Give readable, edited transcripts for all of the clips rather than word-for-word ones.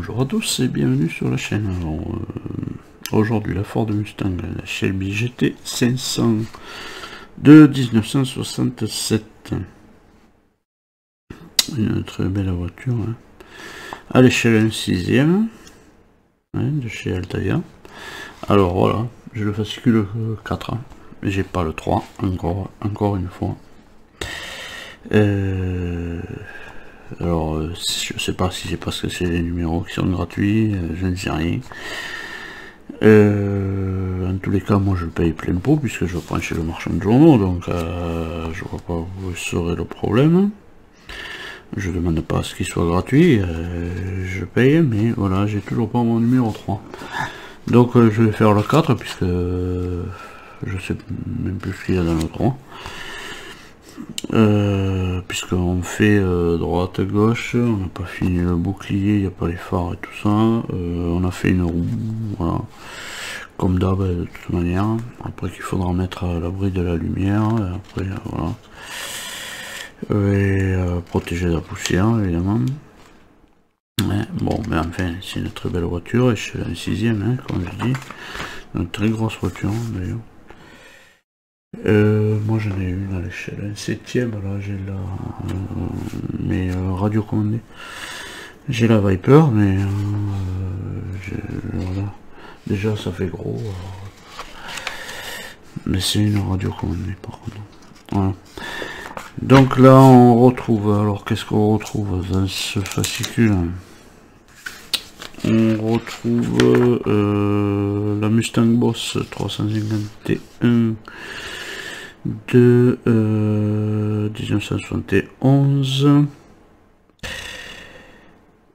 Bonjour à tous et bienvenue sur la chaîne. Aujourd'hui la Ford Mustang, la Shelby GT 500 de 1967. Une très belle voiture, hein. À l'échelle 1/6, de chez Altaïa. Alors voilà, j'ai le fascicule 4, j'ai pas le 3 encore une fois. Alors, je sais pas si c'est parce que c'est les numéros qui sont gratuits, je ne sais rien. En tous les cas, moi je le paye plein pot puisque je prends chez le marchand de journaux, donc je vois pas où serait le problème. Je demande pas à ce qu'il soit gratuit, je paye, mais voilà, j'ai toujours pas mon numéro 3. Donc je vais faire le 4 puisque je sais même plus ce qu'il y a dans le 3. Puisqu'on fait droite gauche, on n'a pas fini le bouclier, il n'y a pas les phares et tout ça, on a fait une roue, voilà, comme d'hab de toute manière, après qu'il faudra mettre à l'abri de la lumière, après voilà, et protéger la poussière évidemment. Ouais, bon, mais enfin c'est une très belle voiture, et je suis un 6ème, hein, comme je dis, une très grosse voiture d'ailleurs. Moi j'en ai une à l'échelle, un 7ème, là j'ai la mais radiocommandée. J'ai la Viper, mais voilà. Déjà ça fait gros, mais c'est une radiocommandée par contre. Voilà. Donc là on retrouve, alors qu'est-ce qu'on retrouve dans ce fascicule? On retrouve la Mustang Boss 351 de 1971,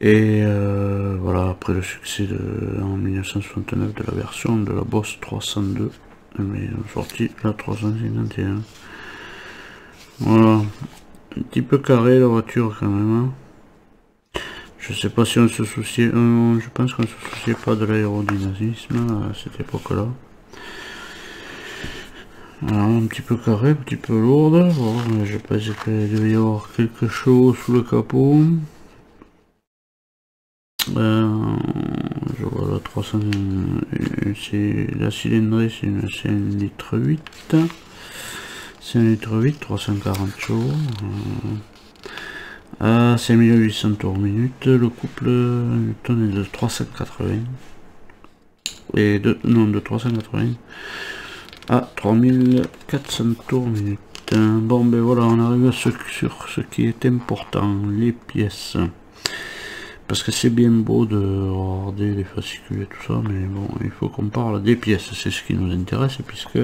et voilà, après le succès en 1969 de la version de la Boss 302, mais sorti la 351. Voilà, un petit peu carré la voiture quand même, hein. Je sais pas si on se souciait, je pense qu'on se souciait pas de l'aérodynamisme à cette époque là. Voilà, un petit peu carré, un petit peu lourde. Bon, je pense qu'il devait y avoir quelque chose sous le capot. Je vois la 300, c'est la cylindrée, c'est une 5 litres 8. 5 litres 8, 340 chevaux. À 5800 tours minute. Le couple Newton est de 380. Et de 380 à 3400 tours minute. Bon ben voilà, on arrive sur ce qui est important, les pièces. Parce que c'est bien beau de regarder les fascicules et tout ça, mais bon, il faut qu'on parle des pièces, c'est ce qui nous intéresse, puisque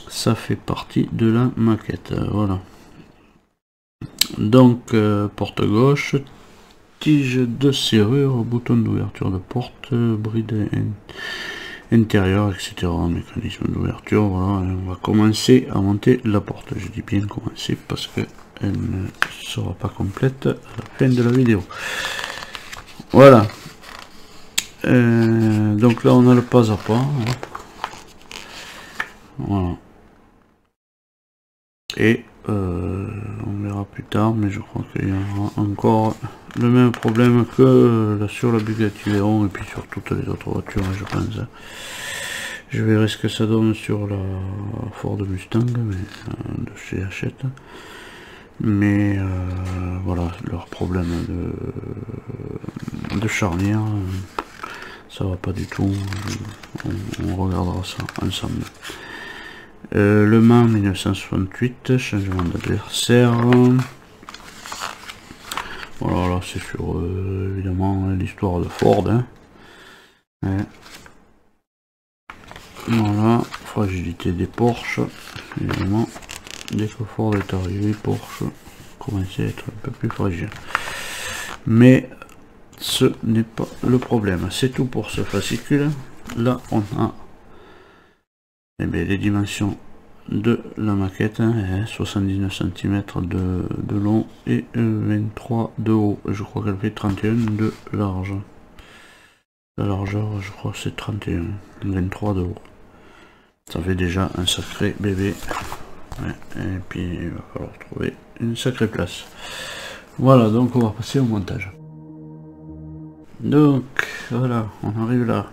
ça fait partie de la maquette. Voilà. Donc, porte gauche, tige de serrure, bouton d'ouverture de porte, bride intérieur, etc. Mécanisme d'ouverture, voilà. Et on va commencer à monter la porte. Je dis bien commencer parce que elle ne sera pas complète à la fin de la vidéo. Voilà. Donc là on a le pas à pas, hein. Voilà. Et on verra plus tard, mais je crois qu'il y aura encore le même problème que sur la Bugatti Veyron et puis sur toutes les autres voitures, je pense. Je verrai ce que ça donne sur la Ford Mustang, mais de chez Hachette. Mais voilà, leur problème de charnière, ça va pas du tout. On regardera ça ensemble. Le Mans 1968, changement d'adversaire. Voilà, là c'est sur évidemment l'histoire de Ford, hein. Ouais. Voilà, fragilité des Porsche, évidemment. Dès que Ford est arrivé, Porsche commençait à être un peu plus fragile. Mais ce n'est pas le problème. C'est tout pour ce fascicule. Là, on a les dimensions de la maquette, hein, 79 cm de long et 23 de haut. Je crois qu'elle fait 31 de large. La largeur, je crois que c'est 31, 23 de haut. Ça fait déjà un sacré bébé. Ouais, et puis il va falloir trouver une sacrée place. Voilà, donc on va passer au montage. Donc voilà, on arrive là.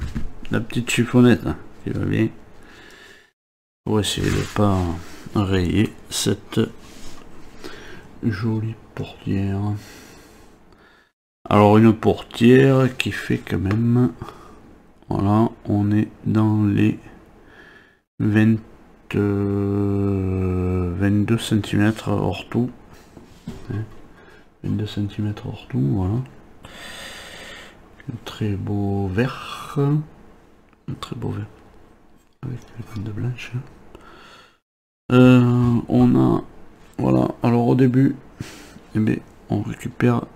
La petite chiffonnette hein, qui va bien. Pour essayer de pas rayer cette jolie portière. Alors une portière qui fait quand même, voilà, on est dans les 22 cm hors tout. 22 cm hors tout, voilà. Un très beau vert. Un très beau vert. Avec les bandes blanches. On a, voilà, alors au début, eh bien, on récupère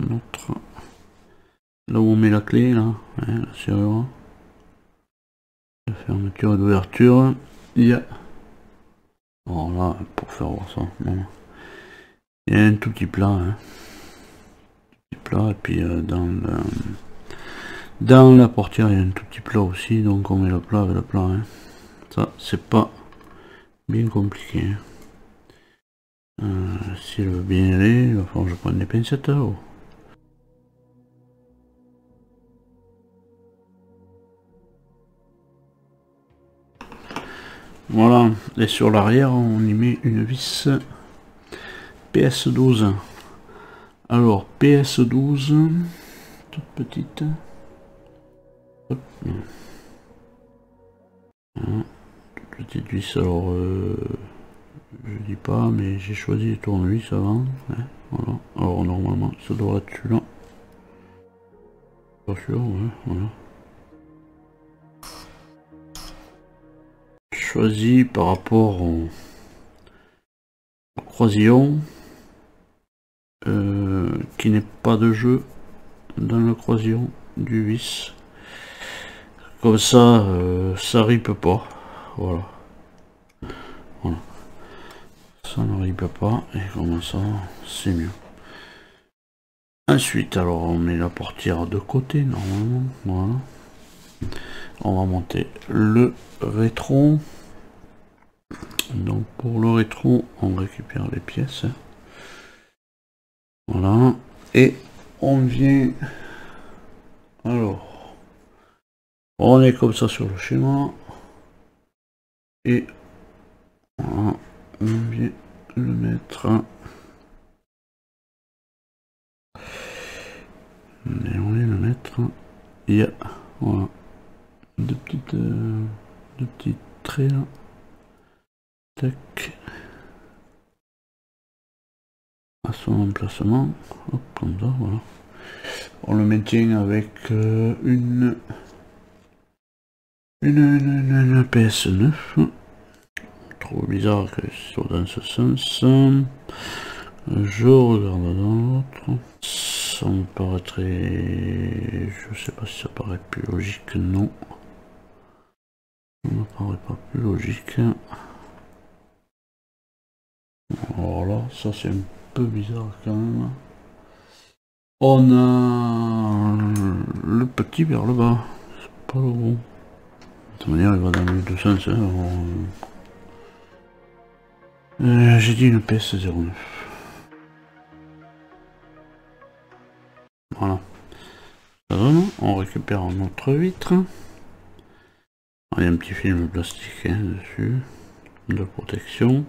notre, là où on met la clé, là, hein, la serrure, la fermeture et l'ouverture, il y a, voilà, pour faire voir ça, bon. Il y a un tout petit plat, hein, petit plat, et puis dans la portière il y a un tout petit plat aussi, donc on met le plat avec le plat, hein. Ça c'est pas bien compliqué, hein. Si elle veut bien aller, il va falloir que je prenne des pincettes là-haut. Voilà, et sur l'arrière on y met une vis PS12. Alors PS12, toute petite. Hop. Voilà, toute petite vis, alors je dis pas, mais j'ai choisi les tournevis avant. Hein, voilà, alors normalement ça doit être celui-là. Pas sûr, ouais, voilà. Choisi par rapport au croisillon qui n'est pas de jeu dans le croisillon du vis, comme ça ça ripe pas, voilà, voilà, ça ne ripe pas et comme ça c'est mieux. Ensuite alors on met la portière de côté normalement, voilà, on va monter le rétro. Donc pour le rétro on récupère les pièces, voilà, et on vient, alors on est comme ça sur le schéma et voilà, on vient le mettre et on vient le mettre, il y a voilà deux petits traits là, tac, à son emplacement, hop, comme ça, voilà. On le maintient avec une PS9. Trop bizarre que ce soit dans ce sens. Je regarde dans l'autre. Ça me paraîtrait... Je sais pas si ça paraît plus logique, non. Ça me paraît pas plus logique. Alors là, ça c'est un peu bizarre quand même. On a le petit vers le bas. C'est pas le gros. De toute manière, il va dans les deux sens. J'ai dit une PS09. Voilà. On récupère notre vitre. Il y a un petit film plastique hein, dessus, de protection.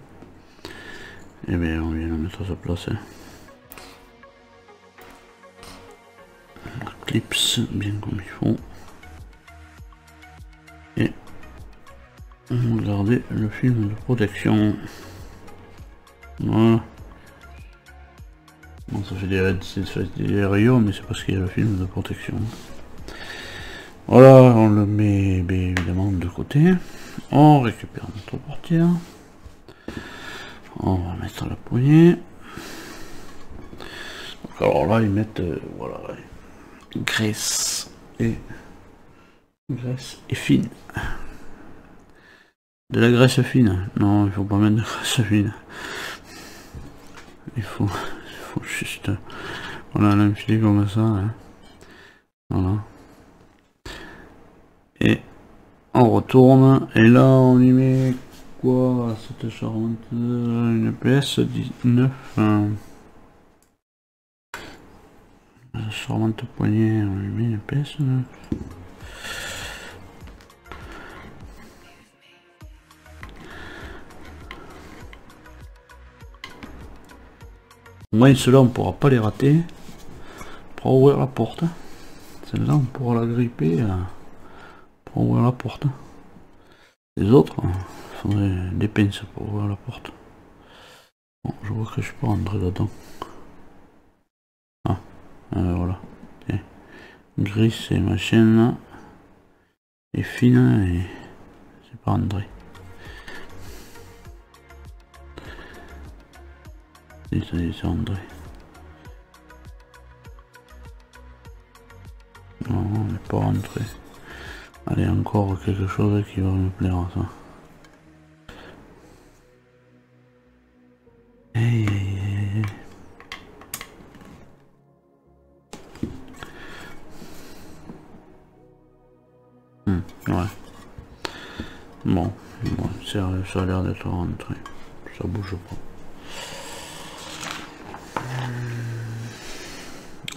Et bien on vient le mettre à sa place. Hein. Clips bien comme il faut. Et on va garder le film de protection. Voilà. Bon, ça fait des rayons, mais c'est parce qu'il y a le film de protection. Voilà, on le met bien évidemment de côté. On récupère notre portière. On va mettre la poignée. Donc, alors là, ils mettent voilà, graisse et fine. De la graisse fine. Non, il faut pas mettre de graisse fine. Il faut juste voilà, l'enfiler comme ça. Hein. Voilà. Et on retourne. Et là, on y met quoi cette charmante une PS19. Charmante poignée, on lui met une pièce. Au moins ceux-là on pourra pas les rater. Pour ouvrir la porte. Celle-là on pourra la gripper pour ouvrir la porte. Les autres, il faudrait des pinces pour ouvrir la porte. Bon, je vois que je peux rentrer dedans. Ah, voilà. Tiens. Gris et ma chaîne là est fine et c'est pas rentré. Et ça y est, c'est rentré. Non, on n'est pas rentré. Allez, encore quelque chose qui va me plaire, ça. Hey, hey, hey. Ouais. Bon, ça a l'air d'être rentré. Ça bouge pas.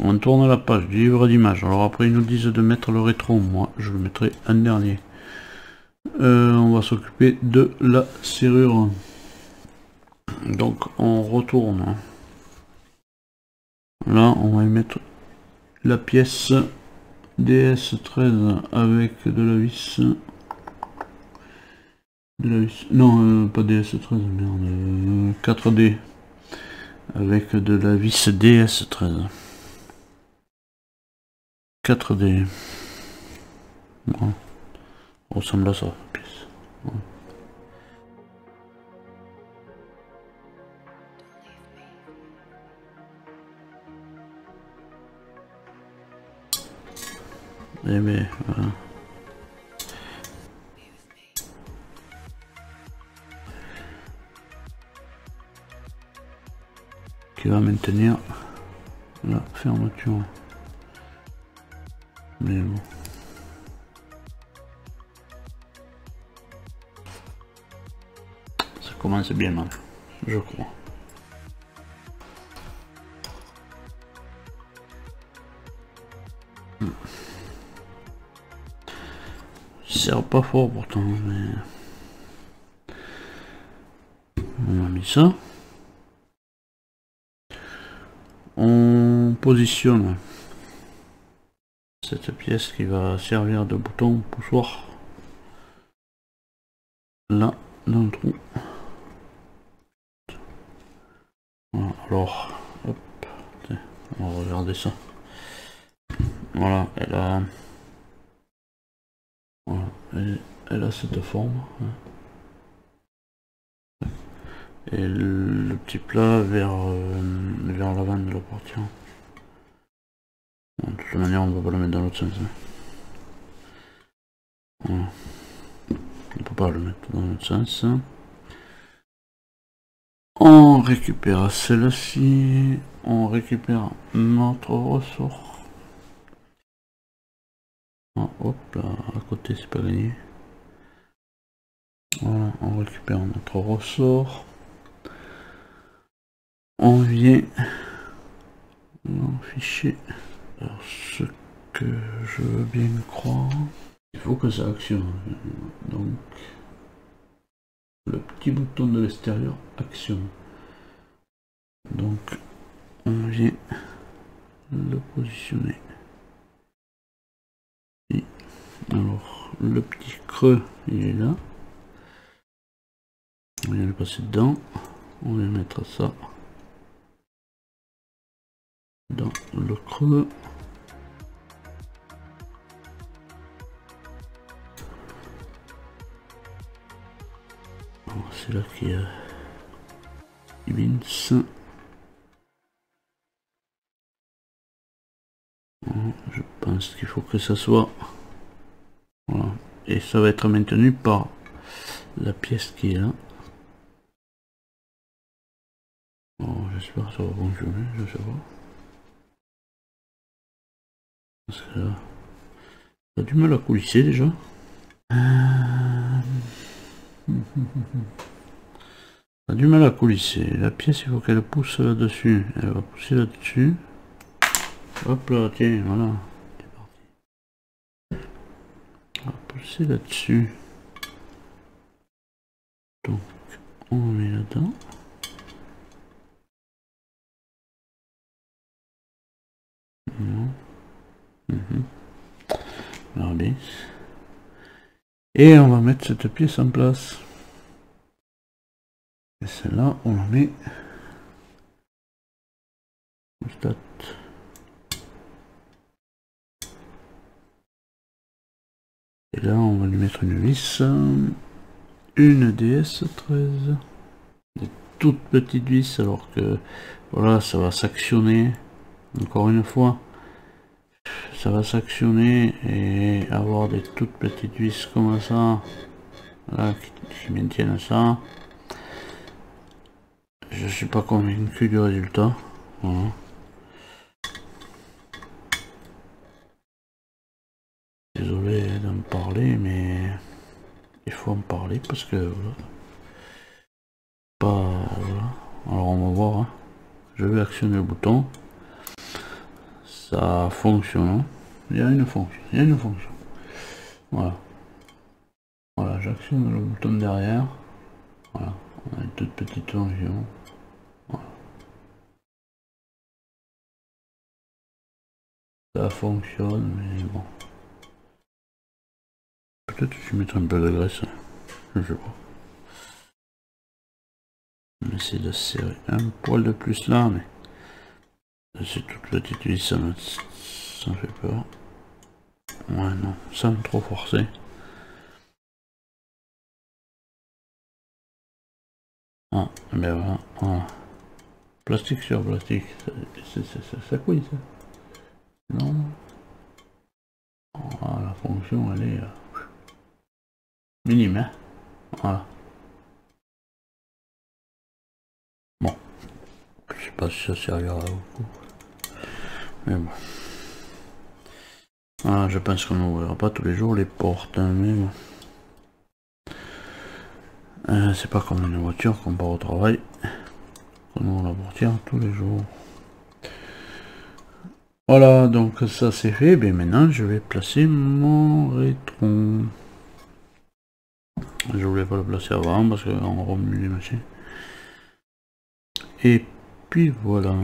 On tourne la page du livre d'images. Alors après ils nous disent de mettre le rétro. Moi je le mettrai en dernier. On va s'occuper de la serrure. Donc on retourne. Là on va y mettre la pièce DS13 avec de la vis. Non, pas DS13, merde. 4D. Avec de la vis DS13. 4D. Bon. Ressemble à ça, la pièce. Bon. Eh bien, voilà. Qui va maintenir la fermeture. Mais bon. Ça commence bien mal, je crois. Ça sert pas fort pourtant, mais... On a mis ça. On positionne cette pièce qui va servir de bouton poussoir là dans le trou. Voilà, alors hop, on va regarder ça. Voilà, elle a cette forme. Et le petit plat vers l'avant de la portière. Bon, de toute manière, on ne va pas le mettre dans l'autre sens. Voilà. On ne peut pas le mettre dans l'autre sens. On récupère celle-ci. On récupère notre ressort. Ah, hop là, à côté, c'est pas gagné. Voilà, on récupère notre ressort. On vient dans fichier. Alors, ce que je veux bien croire, il faut que ça actionne. Donc, le petit bouton de l'extérieur actionne. Donc, on vient le positionner. Et alors, le petit creux, il est là. On vient le passer dedans. On vient mettre ça dans le creux. C'est là qu'il y a Vince. Je pense qu'il faut que ça soit voilà, et ça va être maintenu par la pièce qui est là. J'espère que ça va fonctionner, je sais pas. Parce que là, ça a du mal à coulisser déjà. Ça a du mal à coulisser. La pièce, il faut qu'elle pousse là-dessus. Elle va pousser là-dessus. Hop là, tiens, voilà. C'est parti. On va pousser là-dessus. Donc, on met là-dedans. Regardez. Et on va mettre cette pièce en place. Et celle-là, on la met. Stat. Et là, on va lui mettre une vis. Une DS13. Des toutes petites vis, alors que voilà, ça va s'actionner. Encore une fois, ça va s'actionner et avoir des toutes petites vis comme ça, là, qui maintiennent ça. Je suis pas convaincu du résultat. Voilà. Désolé d'en parler, mais il faut en parler parce que voilà. Pas voilà. Alors on va voir. Hein. Je vais actionner le bouton. Ça fonctionne. Il y a une fonction. Il y a une fonction. Voilà. Voilà, j'actionne le bouton derrière. Voilà. On a une toute petite fonction. Voilà. Ça fonctionne, mais bon. Peut-être que je vais mettre un peu de graisse. Je sais pas. On essaie de serrer un poil de plus là, mais c'est toute petite vis, ça me fait peur. Ouais, non, ça me trop forcer. Ah, ben voilà, voilà. Plastique sur plastique, ça couille ça. Non. Voilà, la fonction elle est minime, hein. Voilà. Bon, je sais pas si ça servira beaucoup. Mais bon. Ah, je pense qu'on n'ouvrira pas tous les jours les portes, hein, mais bon. C'est pas comme une voiture qu'on part au travail. On ouvre la portière tous les jours. Voilà, donc ça c'est fait. Bien maintenant, je vais placer mon rétro. Je voulais pas le placer avant parce qu'on remue les machines. Et puis voilà.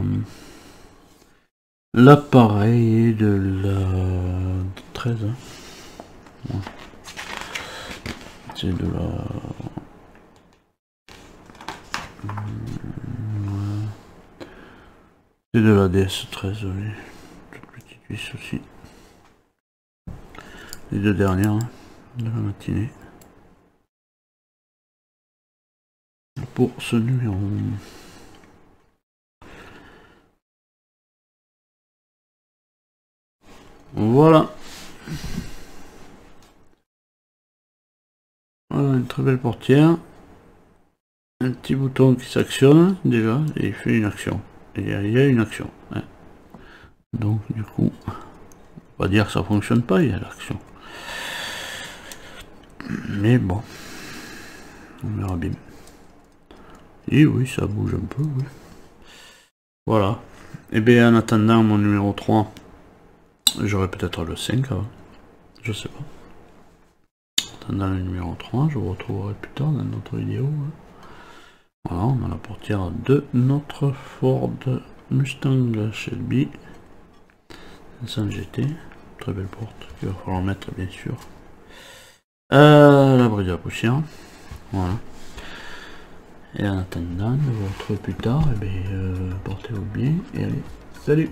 L'appareil est de la 13. Hein. Ouais. C'est de la... C'est de la DS13, oui. Toute petite vis aussi. Les deux dernières hein, de la matinée. Pour ce numéro. Voilà. Voilà une très belle portière. Un petit bouton qui s'actionne déjà et il fait une action. Et il y a une action. Hein. Donc du coup, on va dire que ça fonctionne pas, il y a l'action. Mais bon, on verra bien. Et oui, ça bouge un peu, oui. Voilà. Et bien en attendant mon numéro 3, j'aurai peut-être le 5 avant. Je sais pas. En attendant le numéro 3, je vous retrouverai plus tard dans notre vidéo. Voilà, on a la portière de notre Ford Mustang Shelby 500 GT. Très belle porte qu'il va falloir mettre bien sûr. L'abri de la poussière. Voilà. Et en attendant de vous retrouver plus tard, et bien, portez-vous bien et allez, salut!